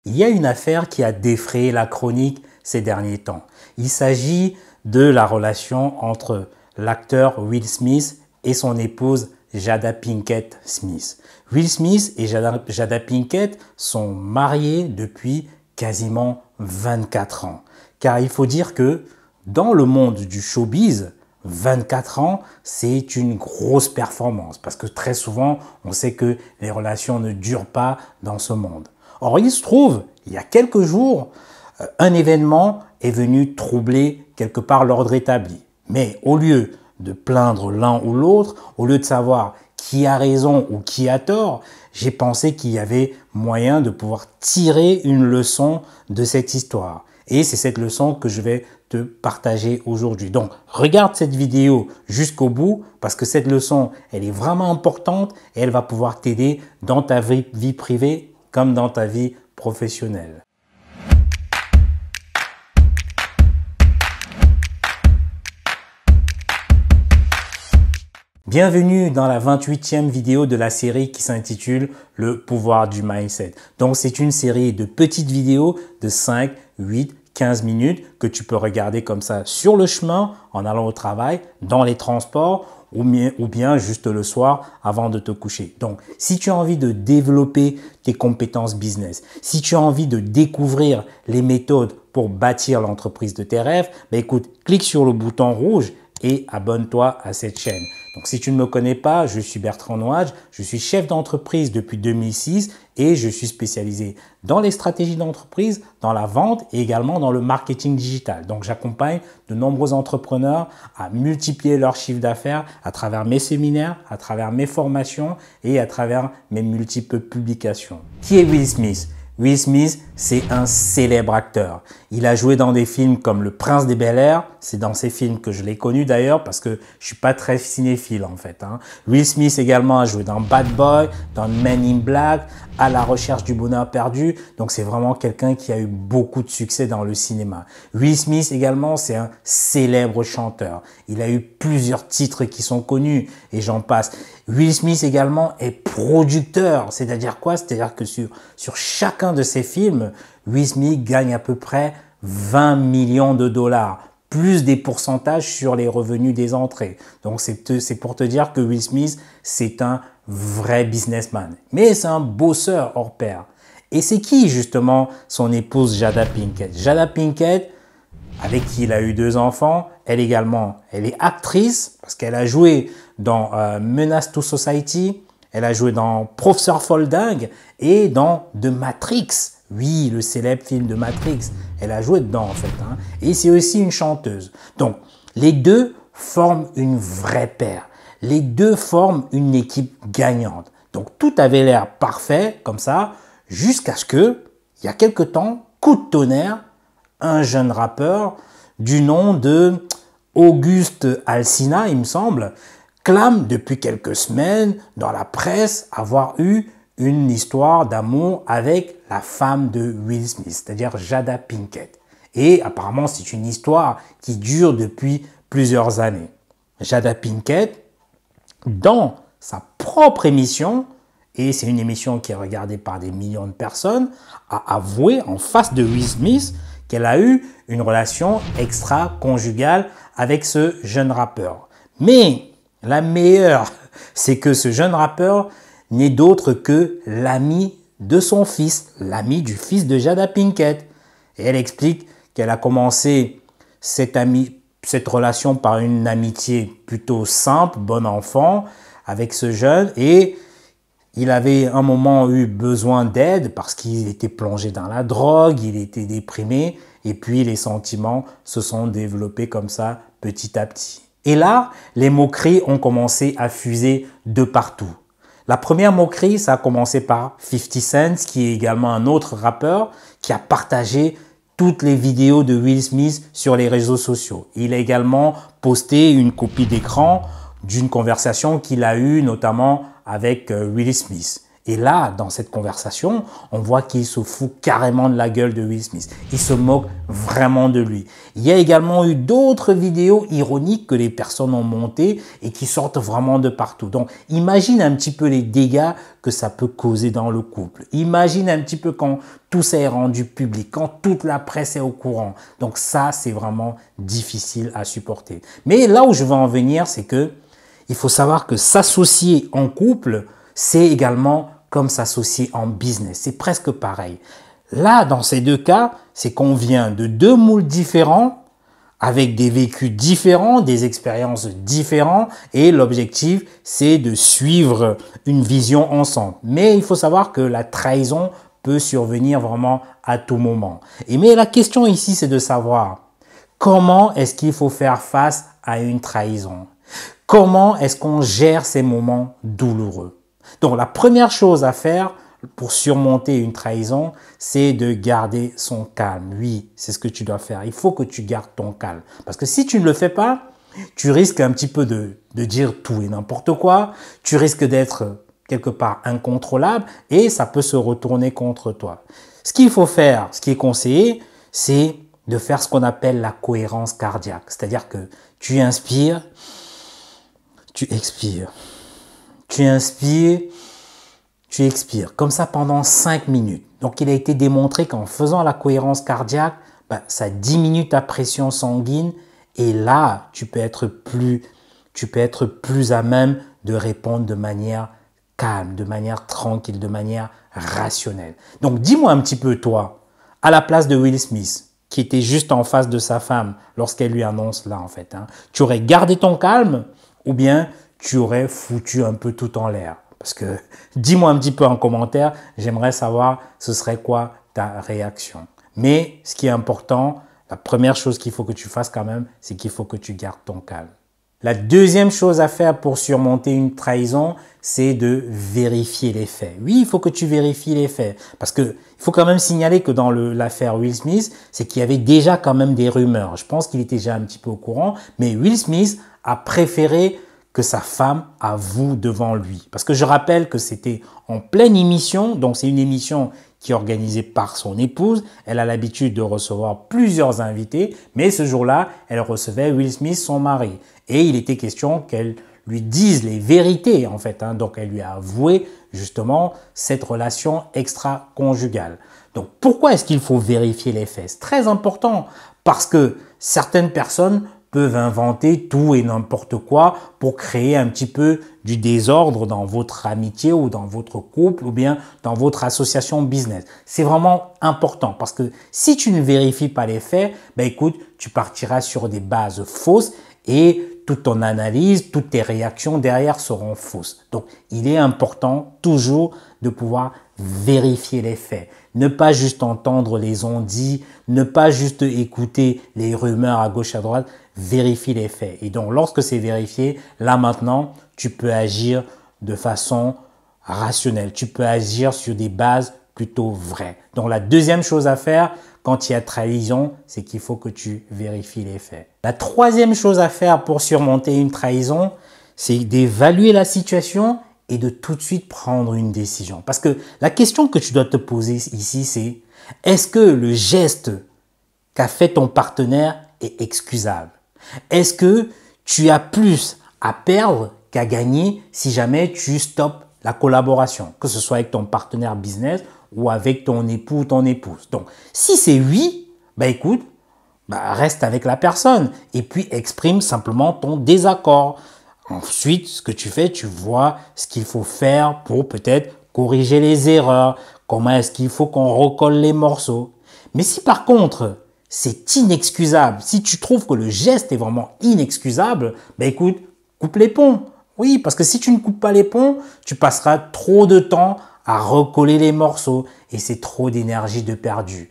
Il y a une affaire qui a défrayé la chronique ces derniers temps. Il s'agit de la relation entre l'acteur Will Smith et son épouse Jada Pinkett Smith. Will Smith et Jada Pinkett sont mariés depuis quasiment 24 ans. Car il faut dire que dans le monde du showbiz, 24 ans, c'est une grosse performance parce que très souvent, on sait que les relations ne durent pas dans ce monde. Or, il se trouve, il y a quelques jours, un événement est venu troubler quelque part l'ordre établi. Mais au lieu de plaindre l'un ou l'autre, au lieu de savoir qui a raison ou qui a tort, j'ai pensé qu'il y avait moyen de pouvoir tirer une leçon de cette histoire. Et c'est cette leçon que je vais te partager aujourd'hui. Donc, regarde cette vidéo jusqu'au bout parce que cette leçon, elle est vraiment importante et elle va pouvoir t'aider dans ta vie privée comme dans ta vie professionnelle. Bienvenue dans la 28e vidéo de la série qui s'intitule Le pouvoir du mindset. Donc, c'est une série de petites vidéos de 5, 8, 15 minutes que tu peux regarder comme ça sur le chemin, en allant au travail, dans les transports ou bien juste le soir avant de te coucher. Donc, si tu as envie de développer tes compétences business, si tu as envie de découvrir les méthodes pour bâtir l'entreprise de tes rêves, écoute, clique sur le bouton rouge et abonne-toi à cette chaîne. Donc, si tu ne me connais pas, je suis Bertrand Nouadj, je suis chef d'entreprise depuis 2006 et je suis spécialisé dans les stratégies d'entreprise, dans la vente et également dans le marketing digital. Donc, j'accompagne de nombreux entrepreneurs à multiplier leur chiffre d'affaires à travers mes séminaires, à travers mes formations et à travers mes multiples publications. Qui est Will Smith ? Will Smith, c'est un célèbre acteur. Il a joué dans des films comme Le Prince des Bel-Air. C'est dans ces films que je l'ai connu d'ailleurs parce que je suis pas très cinéphile en fait. Will Smith également a joué dans Bad Boy, dans Men in Black, À la recherche du bonheur perdu. Donc c'est vraiment quelqu'un qui a eu beaucoup de succès dans le cinéma. Will Smith également, c'est un célèbre chanteur. Il a eu plusieurs titres qui sont connus et j'en passe. Will Smith également est producteur. C'est-à-dire quoi? C'est-à-dire que sur chacun de ses films, Will Smith gagne à peu près 20 millions de dollars, plus des pourcentages sur les revenus des entrées. Donc, c'est pour te dire que Will Smith, c'est un vrai businessman. Mais c'est un bosseur hors pair. Et c'est qui, justement, son épouse Jada Pinkett? Jada Pinkett, avec qui il a eu 2 enfants, elle également, elle est actrice parce qu'elle a joué dans Menace to Society, elle a joué dans Professeur Folding et dans The Matrix. Oui, le célèbre film de Matrix. Elle a joué dedans en fait. Et c'est aussi une chanteuse. Donc, les deux forment une vraie paire. Les deux forment une équipe gagnante. Donc, tout avait l'air parfait comme ça jusqu'à ce que, il y a quelque temps, coup de tonnerre, un jeune rappeur du nom de Auguste Alsina, il me semble, clame depuis quelques semaines dans la presse avoir eu une histoire d'amour avec la femme de Will Smith, c'est-à-dire Jada Pinkett. Et apparemment, c'est une histoire qui dure depuis plusieurs années. Jada Pinkett, dans sa propre émission, et c'est une émission qui est regardée par des millions de personnes, a avoué en face de Will Smith qu'elle a eu une relation extra-conjugale avec ce jeune rappeur. Mais la meilleure, c'est que ce jeune rappeur n'est d'autre que l'ami de son fils, l'ami du fils de Jada Pinkett. Et elle explique qu'elle a commencé cette relation par une amitié plutôt simple, bon enfant, avec ce jeune. Et il avait un moment eu besoin d'aide parce qu'il était plongé dans la drogue, il était déprimé. Et puis les sentiments se sont développés comme ça petit à petit. Et là, les moqueries ont commencé à fuser de partout. La première moquerie, ça a commencé par 50 Cent, qui est également un autre rappeur, qui a partagé toutes les vidéos de Will Smith sur les réseaux sociaux. Il a également posté une copie d'écran d'une conversation qu'il a eue notamment avec Will Smith. Et là, dans cette conversation, on voit qu'il se fout carrément de la gueule de Will Smith. Il se moque vraiment de lui. Il y a également eu d'autres vidéos ironiques que les personnes ont montées et qui sortent vraiment de partout. Donc, imagine un petit peu les dégâts que ça peut causer dans le couple. Imagine un petit peu quand tout ça est rendu public, quand toute la presse est au courant. Donc ça, c'est vraiment difficile à supporter. Mais là où je veux en venir, c'est que il faut savoir que s'associer en couple, c'est également comme s'associer en business. C'est presque pareil. Là, dans ces deux cas, c'est qu'on vient de deux moules différents, avec des vécus différents, des expériences différentes, et l'objectif, c'est de suivre une vision ensemble. Mais il faut savoir que la trahison peut survenir vraiment à tout moment. Mais la question ici, c'est de savoir comment est-ce qu'il faut faire face à une trahison? Comment est-ce qu'on gère ces moments douloureux? Donc, la première chose à faire pour surmonter une trahison, c'est de garder son calme. Oui, c'est ce que tu dois faire. Il faut que tu gardes ton calme. Parce que si tu ne le fais pas, tu risques un petit peu de dire tout et n'importe quoi. Tu risques d'être quelque part incontrôlable et ça peut se retourner contre toi. Ce qu'il faut faire, ce qui est conseillé, c'est de faire ce qu'on appelle la cohérence cardiaque. C'est-à-dire que tu inspires, tu expires. Tu inspires, tu expires. Comme ça pendant 5 minutes. Donc, il a été démontré qu'en faisant la cohérence cardiaque, ça diminue ta pression sanguine et là, tu peux être plus à même de répondre de manière calme, de manière tranquille, de manière rationnelle. Donc, dis-moi un petit peu, toi, à la place de Will Smith, qui était juste en face de sa femme lorsqu'elle lui annonce là, en fait, tu aurais gardé ton calme ou bien tu aurais foutu un peu tout en l'air? Parce que dis-moi un petit peu en commentaire, j'aimerais savoir ce serait quoi ta réaction. Mais ce qui est important, la première chose qu'il faut que tu fasses quand même, c'est qu'il faut que tu gardes ton calme. La deuxième chose à faire pour surmonter une trahison, c'est de vérifier les faits. Oui, il faut que tu vérifies les faits. Parce que il faut quand même signaler que dans l'affaire Will Smith, c'est qu'il y avait déjà quand même des rumeurs. Je pense qu'il était déjà un petit peu au courant, mais Will Smith a préféré que sa femme avoue devant lui. Parce que je rappelle que c'était en pleine émission, donc c'est une émission qui est organisée par son épouse. Elle a l'habitude de recevoir plusieurs invités, mais ce jour-là, elle recevait Will Smith, son mari. Et il était question qu'elle lui dise les vérités, en fait. Donc, elle lui a avoué justement cette relation extra-conjugale. Donc, pourquoi est-ce qu'il faut vérifier les faits? C'est très important parce que certaines personnes peuvent inventer tout et n'importe quoi pour créer un petit peu du désordre dans votre amitié ou dans votre couple ou bien dans votre association business. C'est vraiment important parce que si tu ne vérifies pas les faits, écoute, tu partiras sur des bases fausses et toute ton analyse, toutes tes réactions derrière seront fausses. Donc, il est important toujours de pouvoir vérifier les faits. Ne pas juste entendre les on-dit, ne pas juste écouter les rumeurs à gauche à droite, vérifie les faits. Et donc, lorsque c'est vérifié, là maintenant, tu peux agir de façon rationnelle. Tu peux agir sur des bases plutôt vraies. Donc, la deuxième chose à faire quand il y a trahison, c'est qu'il faut que tu vérifies les faits. La troisième chose à faire pour surmonter une trahison, c'est d'évaluer la situation et de tout de suite prendre une décision. Parce que la question que tu dois te poser ici, c'est est-ce que le geste qu'a fait ton partenaire est excusable? Est-ce que tu as plus à perdre qu'à gagner si jamais tu stoppes la collaboration, que ce soit avec ton partenaire business ou avec ton époux ou ton épouse? Donc, si c'est oui, écoute, reste avec la personne et puis exprime simplement ton désaccord. Ensuite, ce que tu fais, tu vois ce qu'il faut faire pour peut-être corriger les erreurs, comment est-ce qu'il faut qu'on recolle les morceaux. Mais si par contre, c'est inexcusable, si tu trouves que le geste est vraiment inexcusable, écoute, coupe les ponts. Oui, parce que si tu ne coupes pas les ponts, tu passeras trop de temps à recoller les morceaux et c'est trop d'énergie de perdu.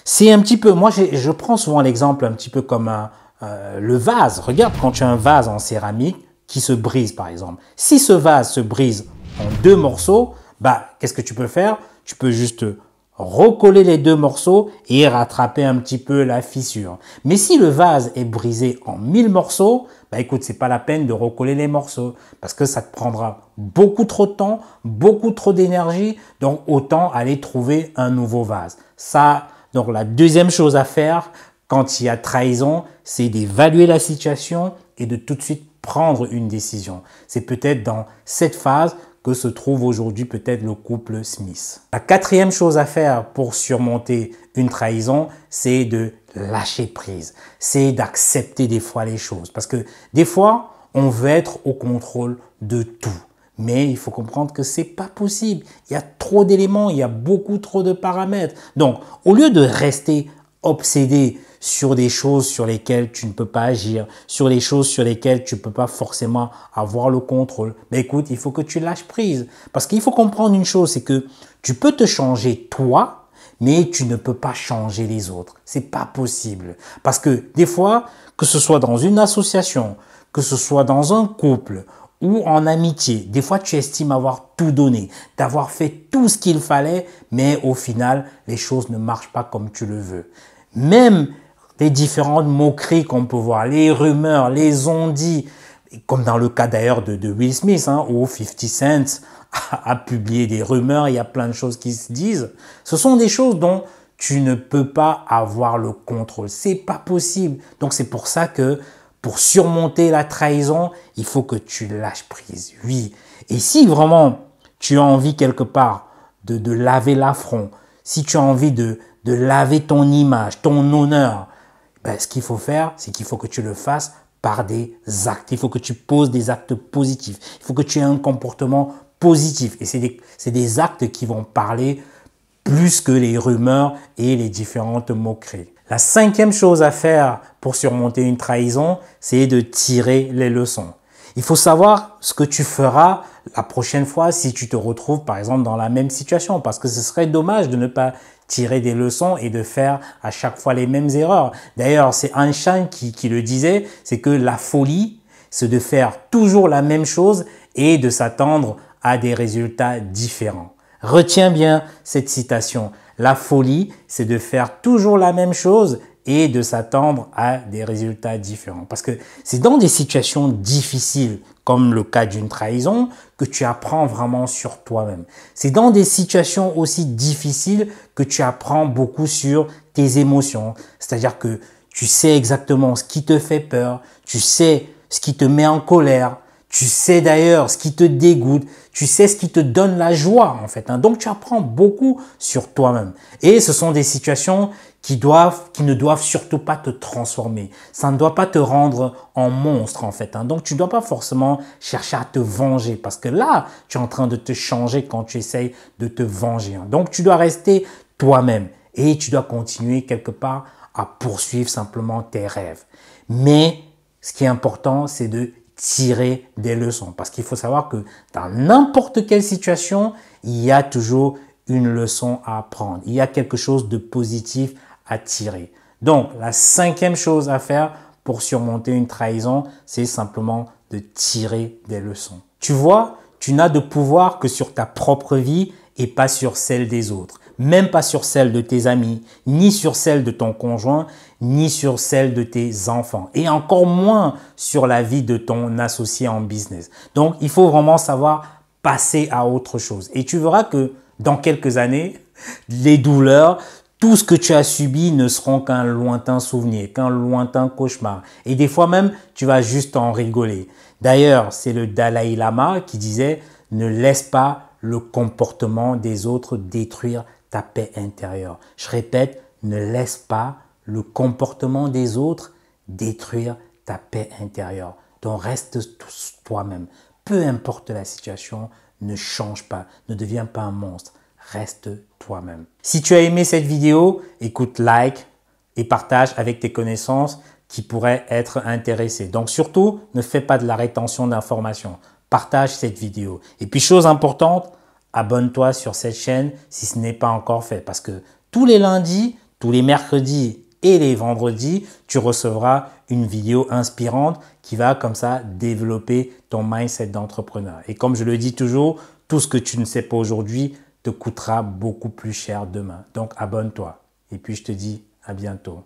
C'est un petit peu, moi je prends souvent l'exemple un petit peu comme le vase. Regarde quand tu as un vase en céramique qui se brise par exemple. Si ce vase se brise en 2 morceaux, qu'est-ce que tu peux faire? Tu peux juste recoller les 2 morceaux et rattraper un petit peu la fissure. Mais si le vase est brisé en 1000 morceaux, écoute, c'est pas la peine de recoller les morceaux parce que ça te prendra beaucoup trop de temps, beaucoup trop d'énergie, donc autant aller trouver un nouveau vase. Ça, donc la deuxième chose à faire quand il y a trahison, c'est d'évaluer la situation et de tout de suite prendre une décision. C'est peut-être dans cette phase que se trouve aujourd'hui peut-être le couple Smith. La quatrième chose à faire pour surmonter une trahison, c'est de lâcher prise. C'est d'accepter des fois les choses. Parce que des fois, on veut être au contrôle de tout. Mais il faut comprendre que c'est pas possible. Il y a trop d'éléments, il y a beaucoup trop de paramètres. Donc, au lieu de rester obsédé sur des choses sur lesquelles tu ne peux pas agir, sur les choses sur lesquelles tu ne peux pas forcément avoir le contrôle, mais écoute, il faut que tu lâches prise. Parce qu'il faut comprendre une chose, c'est que tu peux te changer toi, mais tu ne peux pas changer les autres. C'est pas possible. Parce que des fois, que ce soit dans une association, que ce soit dans un couple ou en amitié, des fois tu estimes avoir tout donné, d'avoir fait tout ce qu'il fallait, mais au final, les choses ne marchent pas comme tu le veux. Même les différentes moqueries qu'on peut voir, les rumeurs, les on-dit, comme dans le cas d'ailleurs de Will Smith, où 50 Cent a publié des rumeurs, il y a plein de choses qui se disent. Ce sont des choses dont tu ne peux pas avoir le contrôle. C'est pas possible. Donc c'est pour ça que pour surmonter la trahison, il faut que tu lâches prise. Oui. Et si vraiment tu as envie quelque part de laver l'affront, si tu as envie de laver ton image, ton honneur, ben, ce qu'il faut faire, c'est qu'il faut que tu le fasses par des actes. Il faut que tu poses des actes positifs. Il faut que tu aies un comportement positif. Et c'est des actes qui vont parler plus que les rumeurs et les différentes moqueries. La cinquième chose à faire pour surmonter une trahison, c'est de tirer les leçons. Il faut savoir ce que tu feras la prochaine fois si tu te retrouves par exemple dans la même situation, parce que ce serait dommage de ne pas tirer des leçons et de faire à chaque fois les mêmes erreurs. D'ailleurs, c'est Einstein qui le disait, c'est que la folie, c'est de faire toujours la même chose et de s'attendre à des résultats différents. Retiens bien cette citation. La folie, c'est de faire toujours la même chose et de s'attendre à des résultats différents. Parce que c'est dans des situations difficiles, comme le cas d'une trahison, que tu apprends vraiment sur toi-même. C'est dans des situations aussi difficiles que tu apprends beaucoup sur tes émotions. C'est-à-dire que tu sais exactement ce qui te fait peur, tu sais ce qui te met en colère, tu sais d'ailleurs ce qui te dégoûte, tu sais ce qui te donne la joie en fait. Donc tu apprends beaucoup sur toi-même. Et ce sont des situations qui ne doivent surtout pas te transformer. Ça ne doit pas te rendre en monstre en fait. Donc tu ne dois pas forcément chercher à te venger parce que là, tu es en train de te changer quand tu essayes de te venger. Donc tu dois rester toi-même et tu dois continuer quelque part à poursuivre simplement tes rêves. Mais ce qui est important, c'est de tirer des leçons. Parce qu'il faut savoir que dans n'importe quelle situation, il y a toujours une leçon à apprendre. Il y a quelque chose de positif à tirer. Donc, la cinquième chose à faire pour surmonter une trahison, c'est simplement de tirer des leçons. Tu vois, tu n'as de pouvoir que sur ta propre vie et pas sur celle des autres. Même pas sur celle de tes amis, ni sur celle de ton conjoint, ni sur celle de tes enfants. Et encore moins sur la vie de ton associé en business. Donc, il faut vraiment savoir passer à autre chose. Et tu verras que dans quelques années, les douleurs, tout ce que tu as subi ne seront qu'un lointain souvenir, qu'un lointain cauchemar. Et des fois même, tu vas juste en rigoler. D'ailleurs, c'est le Dalai Lama qui disait « Ne laisse pas le comportement des autres détruire ta paix intérieure. » Je répète, ne laisse pas le comportement des autres détruire ta paix intérieure. Donc reste toi-même. Peu importe la situation, ne change pas, ne deviens pas un monstre. Reste toi-même. Si tu as aimé cette vidéo, écoute, like et partage avec tes connaissances qui pourraient être intéressées. Donc surtout, ne fais pas de la rétention d'informations. Partage cette vidéo. Et puis chose importante, abonne-toi sur cette chaîne si ce n'est pas encore fait. Parce que tous les lundis, tous les mercredis et les vendredis, tu recevras une vidéo inspirante qui va comme ça développer ton mindset d'entrepreneur. Et comme je le dis toujours, tout ce que tu ne sais pas aujourd'hui te coûtera beaucoup plus cher demain. Donc abonne-toi. Et puis je te dis à bientôt.